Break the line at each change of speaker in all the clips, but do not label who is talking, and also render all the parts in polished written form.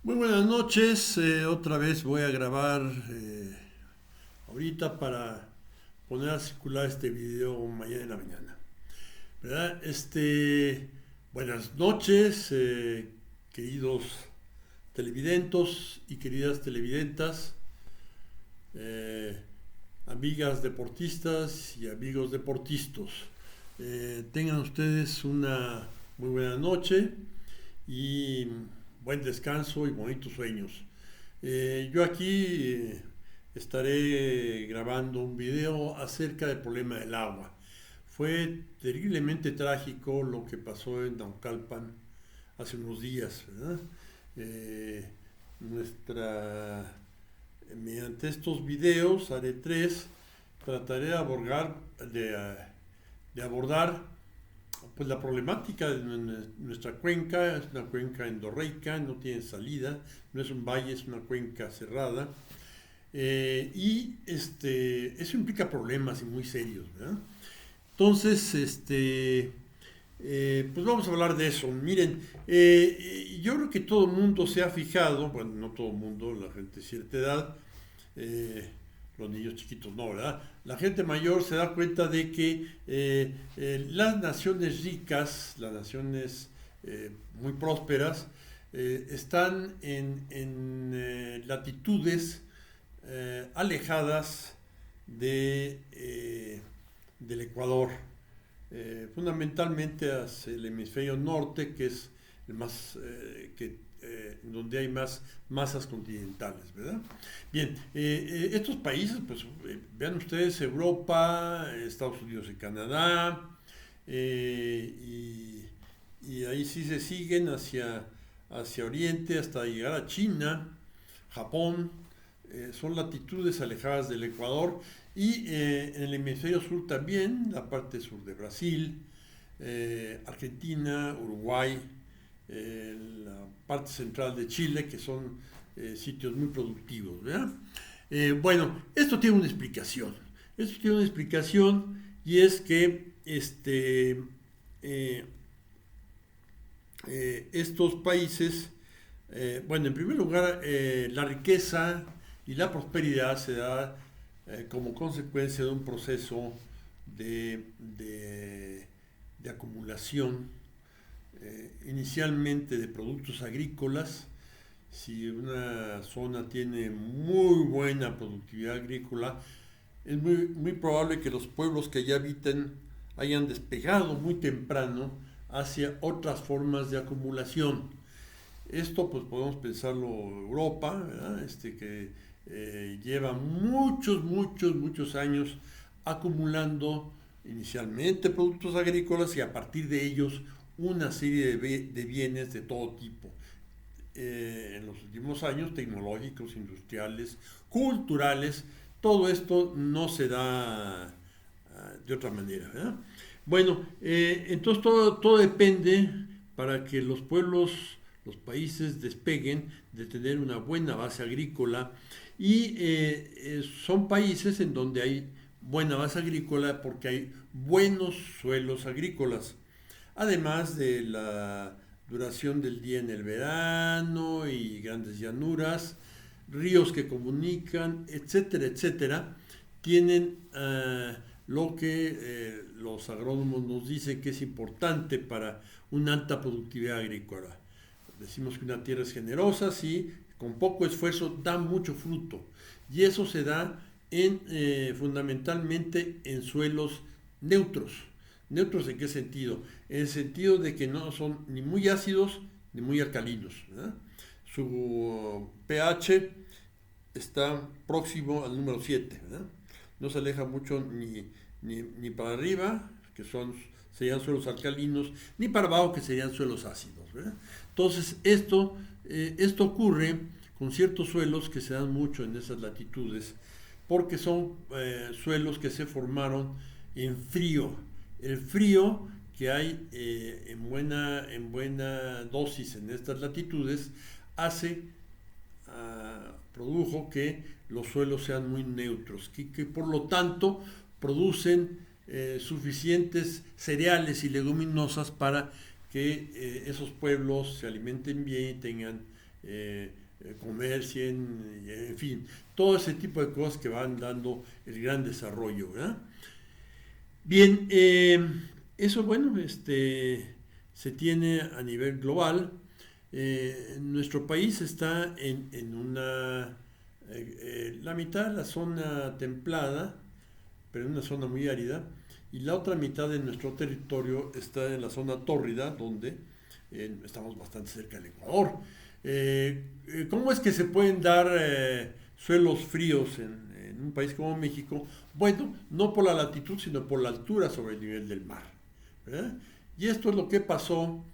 Muy buenas noches, otra vez voy a grabar ahorita para poner a circular este video mañana en la mañana, ¿verdad? Buenas noches, queridos televidentos y queridas televidentas, eh, amigas deportistas y amigos deportistas. Tengan ustedes una muy buena noche y buen descanso y bonitos sueños. Yo aquí estaré grabando un video acerca del problema del agua. Fue terriblemente trágico lo que pasó en Naucalpan hace unos días, ¿verdad? Eh, nuestra, Mediante estos videos, haré tres, trataré de abordar pues la problemática de nuestra cuenca. Es una cuenca endorreica, no tiene salida, no es un valle, es una cuenca cerrada. Eso implica problemas y muy serios, ¿verdad? Entonces, pues vamos a hablar de eso. Miren, yo creo que todo el mundo se ha fijado, bueno, no todo el mundo, la gente de cierta edad, eh, los niños chiquitos no, ¿verdad? La gente mayor se da cuenta de que las naciones ricas, las naciones muy prósperas, están en latitudes alejadas del Ecuador, fundamentalmente hacia el hemisferio norte, que es el más donde hay más masas continentales, ¿verdad? Bien, estos países, pues vean ustedes, Europa, Estados Unidos y Canadá, y ahí sí se siguen hacia Oriente hasta llegar a China, Japón. Son latitudes alejadas del Ecuador, y en el hemisferio sur también, la parte sur de Brasil, Argentina, Uruguay, la parte central de Chile, que son sitios muy productivos, ¿verdad? Bueno, esto tiene una explicación. Esto tiene una explicación, y es que eh, estos países, bueno, en primer lugar, la riqueza y la prosperidad se da como consecuencia de un proceso de acumulación, inicialmente de productos agrícolas. Si una zona tiene muy buena productividad agrícola, es muy probable que los pueblos que allá habitan hayan despegado muy temprano hacia otras formas de acumulación. Esto pues podemos pensarlo Europa, ¿verdad? Que lleva muchos años acumulando inicialmente productos agrícolas y a partir de ellos una serie de bienes de todo tipo. En los últimos años, tecnológicos, industriales, culturales, todo esto no se da de otra manera, ¿verdad? Bueno, entonces todo depende para que los pueblos, los países despeguen de tener una buena base agrícola, y son países en donde hay buena base agrícola porque hay buenos suelos agrícolas, además de la duración del día en el verano y grandes llanuras, ríos que comunican, etcétera, etcétera. Tienen lo que los agrónomos nos dicen que es importante para una alta productividad agrícola. Decimos que una tierra es generosa si con poco esfuerzo da mucho fruto, y eso se da fundamentalmente en suelos neutros. ¿Neutros en qué sentido? En el sentido de que no son ni muy ácidos ni muy alcalinos, ¿verdad? Su pH está próximo al número 7, ¿verdad? No se aleja mucho ni para arriba, que serían suelos alcalinos, ni para abajo, que serían suelos ácidos, ¿verdad? Entonces, esto ocurre con ciertos suelos que se dan mucho en esas latitudes, porque son suelos que se formaron en frío. El frío que hay en buena dosis en estas latitudes produjo que los suelos sean muy neutros, que por lo tanto producen suficientes cereales y leguminosas para que esos pueblos se alimenten bien y tengan comercien, en fin, todo ese tipo de cosas que van dando el gran desarrollo, ¿verdad? Bien, eso bueno, se tiene a nivel global. Nuestro país está en la mitad de la zona templada, pero en una zona muy árida, y la otra mitad de nuestro territorio está en la zona tórrida, donde estamos bastante cerca del Ecuador. ¿Cómo es que se pueden dar suelos fríos en un país como México? Bueno, no por la latitud, sino por la altura sobre el nivel del mar, ¿verdad? Y esto es lo que pasó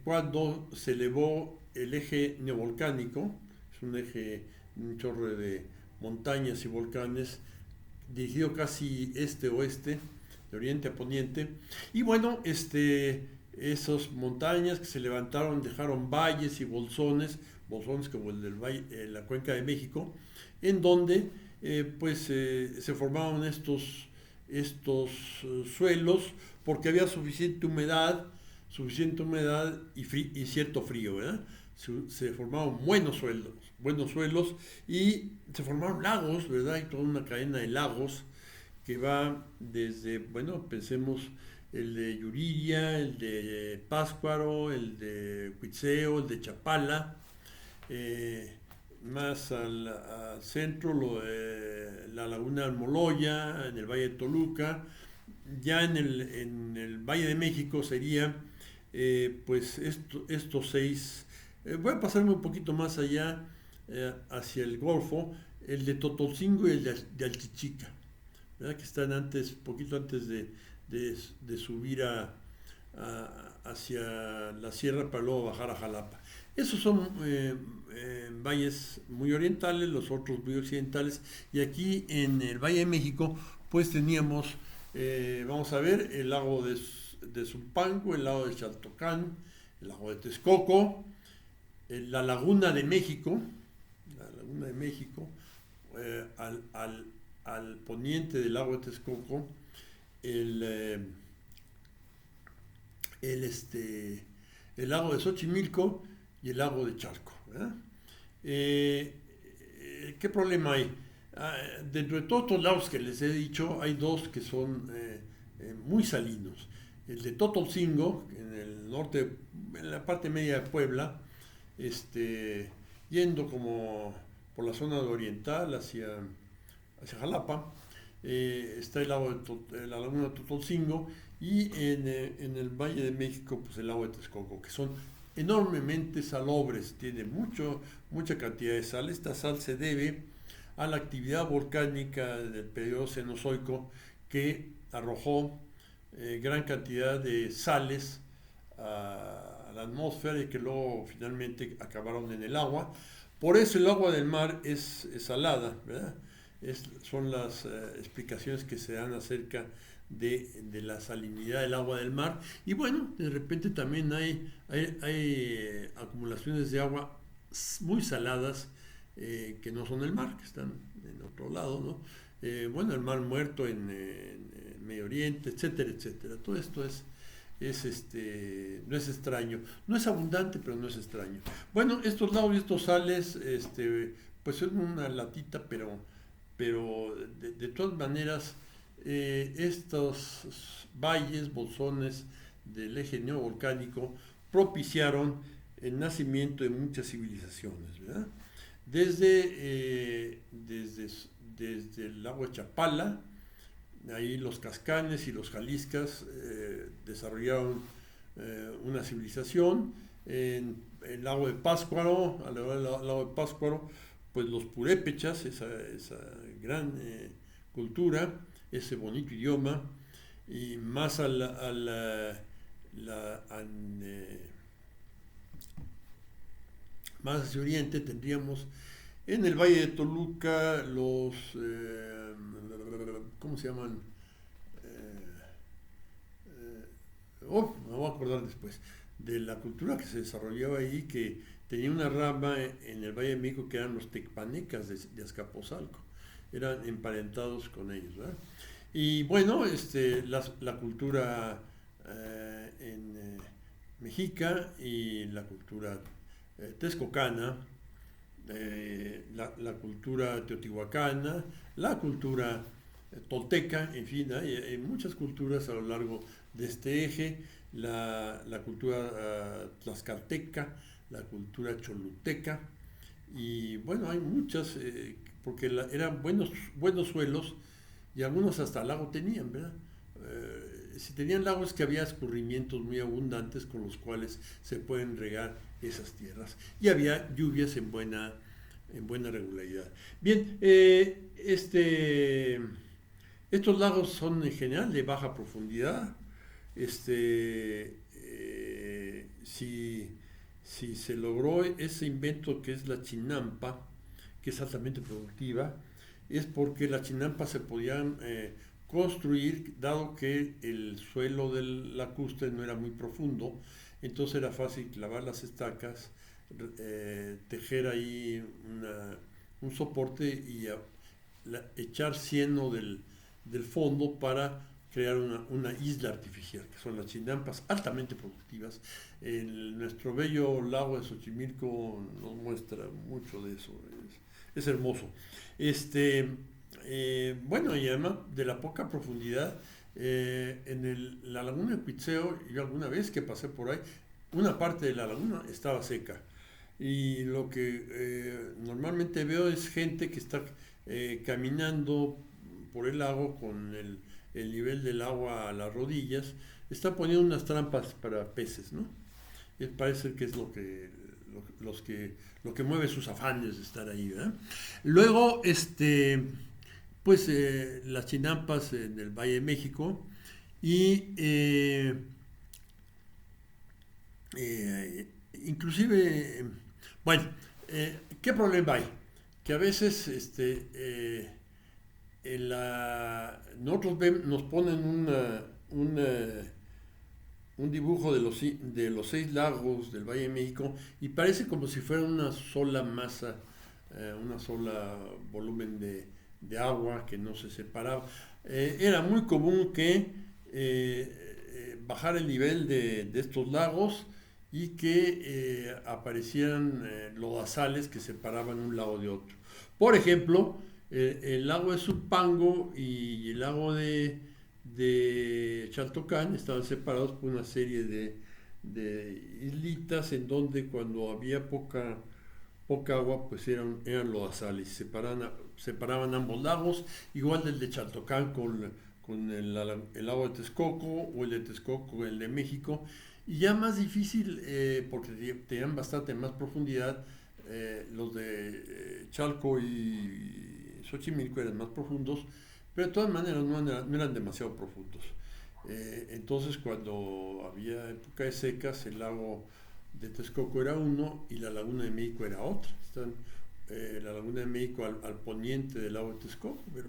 cuando se elevó el eje neovolcánico, es un eje, un chorro de montañas y volcanes dirigido casi este-oeste, de oriente a poniente. Y bueno, esas montañas que se levantaron dejaron valles y bolsones como el del valle, la cuenca de México, en donde se formaron estos suelos porque había suficiente humedad y cierto frío, ¿verdad? Se formaron buenos suelos y se formaron lagos, ¿verdad? Y toda una cadena de lagos que va desde, bueno, pensemos el de Yuriria, el de Pátzcuaro, el de Cuitzeo, el de Chapala, más al centro la laguna Almoloya, en el Valle de Toluca. Ya en el Valle de México sería estos seis. Voy a pasarme un poquito más allá, hacia el Golfo, el de Totolcingo y el de Alchichica, ¿verdad? Que están poquito antes de subir hacia la sierra para luego bajar a Jalapa. Esos son valles muy orientales, los otros muy occidentales, y aquí en el Valle de México pues teníamos, vamos a ver, el lago de Zumpango, el lago de Chaltocán, el lago de Texcoco, la Laguna de México, al poniente del lago de Texcoco, el lago de Xochimilco y el lago de Chalco, ¿verdad? ¿Qué problema hay? Dentro de todos estos lagos que les he dicho, hay dos que son muy salinos. El de Totolcingo, en el norte, en la parte media de Puebla, yendo como por la zona oriental hacia Jalapa, está el lago de la laguna de Totolcingo, y en el Valle de México pues el lago de Texcoco, que son enormemente salobres, tiene mucha cantidad de sal. Esta sal se debe a la actividad volcánica del periodo Cenozoico, que arrojó gran cantidad de sales a la atmósfera y que luego finalmente acabaron en el agua. Por eso el agua del mar es salada, ¿verdad? Son las explicaciones que se dan acerca de la salinidad del agua del mar. Y bueno, de repente también hay acumulaciones de agua muy saladas, que no son el mar, que están en otro lado, ¿no? Bueno, el mar muerto en Medio Oriente, etcétera, etcétera. Todo esto no es extraño, no es abundante, pero no es extraño. Bueno, estos lagos y estos sales, pues son una latita, pero de todas maneras, estos valles, bolsones del eje neovolcánico propiciaron el nacimiento de muchas civilizaciones, ¿verdad? Desde el lago de Chapala, ahí los Cascanes y los Jaliscas desarrollaron una civilización. En el lago de Pátzcuaro, alrededor del lago de Pátzcuaro, pues los purépechas, esa gran cultura, ese bonito idioma, y más más hacia oriente tendríamos en el Valle de Toluca los, ¿cómo se llaman? Me voy a acordar después, de la cultura que se desarrollaba ahí, que tenía una rama en el Valle de México que eran los tecpanecas de Azcapotzalco, eran emparentados con ellos, ¿verdad? Y bueno, la cultura mexica y la cultura texcocana, la cultura teotihuacana, la cultura tolteca, en fin, hay muchas culturas a lo largo de este eje, la cultura tlaxcalteca, la cultura choluteca, y bueno, hay muchas, porque eran buenos suelos, y algunos hasta lago tenían, ¿verdad? Si tenían lagos, que había escurrimientos muy abundantes con los cuales se pueden regar esas tierras, y había lluvias en buena regularidad. Bien, estos lagos son en general de baja profundidad. Si se logró ese invento que es la chinampa, que es altamente productiva, es porque la chinampa se podían construir, dado que el suelo de lacustre no era muy profundo, entonces era fácil clavar las estacas, tejer ahí un soporte y echar cieno del fondo para crear una isla artificial, que son las chinampas altamente productivas. Nuestro bello lago de Xochimilco nos muestra mucho de eso, es hermoso. Bueno, y además de la poca profundidad, la laguna de Cuitzeo, yo alguna vez que pasé por ahí, una parte de la laguna estaba seca. Y lo que normalmente veo es gente que está caminando por el lago con el nivel del agua a las rodillas, está poniendo unas trampas para peces, ¿no? Y parece que es lo que mueve sus afanes de estar ahí, ¿verdad? Luego, pues las chinampas en el Valle de México, y inclusive, bueno, ¿qué problema hay? Que a veces nosotros nos ponen un dibujo de los 6 lagos del Valle de México, y parece como si fuera una sola masa, una sola volumen de agua que no se separaba. Era muy común que bajara el nivel de estos lagos, y que aparecieran lodazales que separaban un lago de otro. Por ejemplo, el lago de Zumpango y el lago de Chaltocán estaban separados por una serie de islitas, en donde cuando había poca agua, pues eran lodazales, separaban ambos lagos, igual del de Chaltocán con el lago de Texcoco, o el de Texcoco, el de México, y ya más difícil, porque tenían bastante más profundidad. Los de Chalco y Xochimilco eran más profundos, pero de todas maneras no eran demasiado profundos. Entonces, cuando había época de secas, el lago de Texcoco era uno y la laguna de México era otra. La laguna de México al poniente del lago de Texcoco, pero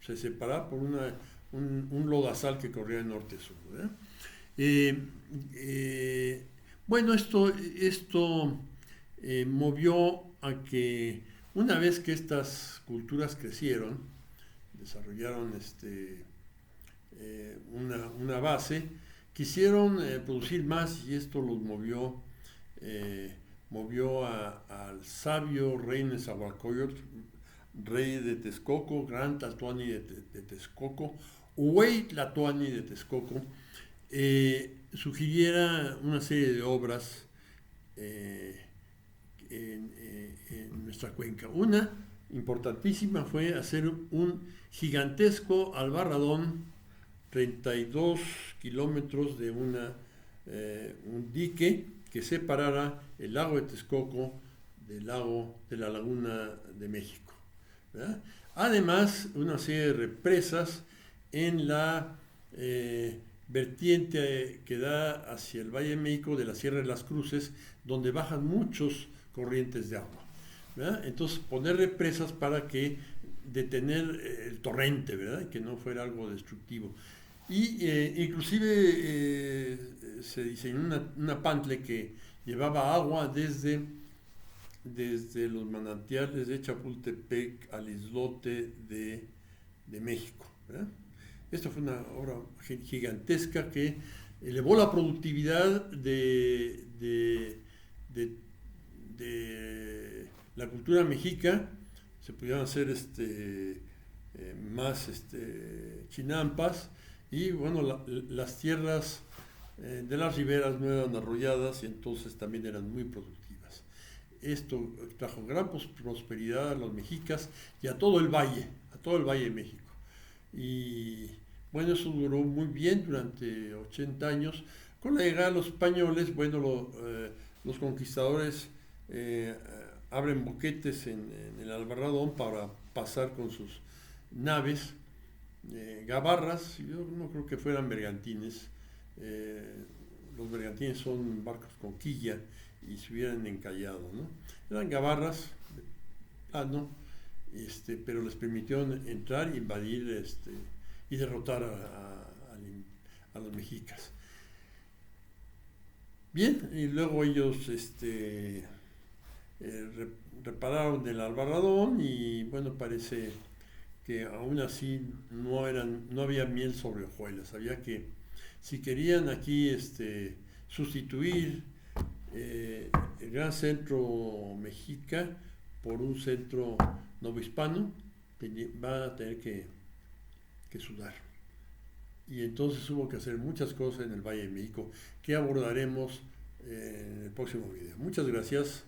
se separaba por un lodazal que corría de norte a sur, ¿verdad? Bueno, esto movió a que, una vez que estas culturas crecieron, desarrollaron una base, quisieron producir más, y esto los movió al sabio rey Nezahualcóyotl, rey de Texcoco, Gran Tlatoani de Texcoco, Huey Tlatoani de Texcoco, sugiriera una serie de obras en nuestra cuenca. Una importantísima fue hacer un gigantesco albarradón, 32 kilómetros de un dique que separara el lago de Texcoco de la laguna de México, ¿verdad? Además, una serie de represas en la vertiente que da hacia el Valle de México de la Sierra de las Cruces, donde bajan muchos corrientes de agua, ¿verdad? Entonces, poner represas para detener el torrente, ¿verdad? Que no fuera algo destructivo. Y inclusive se diseñó una pantle que llevaba agua desde los manantiales de Chapultepec al islote de México, ¿verdad? Esta fue una obra gigantesca que elevó la productividad de de la cultura mexica, se pudieran hacer más chinampas, y bueno, las tierras de las riberas no eran arrolladas y entonces también eran muy productivas. Esto trajo gran prosperidad a los mexicas y a todo el Valle de México. Y bueno, eso duró muy bien durante 80 años. Con la llegada de los españoles, bueno, los conquistadores abren boquetes en el Albarradón para pasar con sus naves, gabarras. Yo no creo que fueran bergantines. Los bergantines son barcos con quilla y se hubieran encallado, ¿no? Eran gabarras de plano, pero les permitieron entrar, invadir y derrotar a los mexicas. Bien, y luego ellos repararon el Albarradón, y bueno, parece que aún así no había miel sobre hojuelas. Había que, si querían aquí sustituir el gran centro mexica por un centro novohispano, van a tener que sudar. Y entonces hubo que hacer muchas cosas en el Valle de México que abordaremos en el próximo video. Muchas gracias.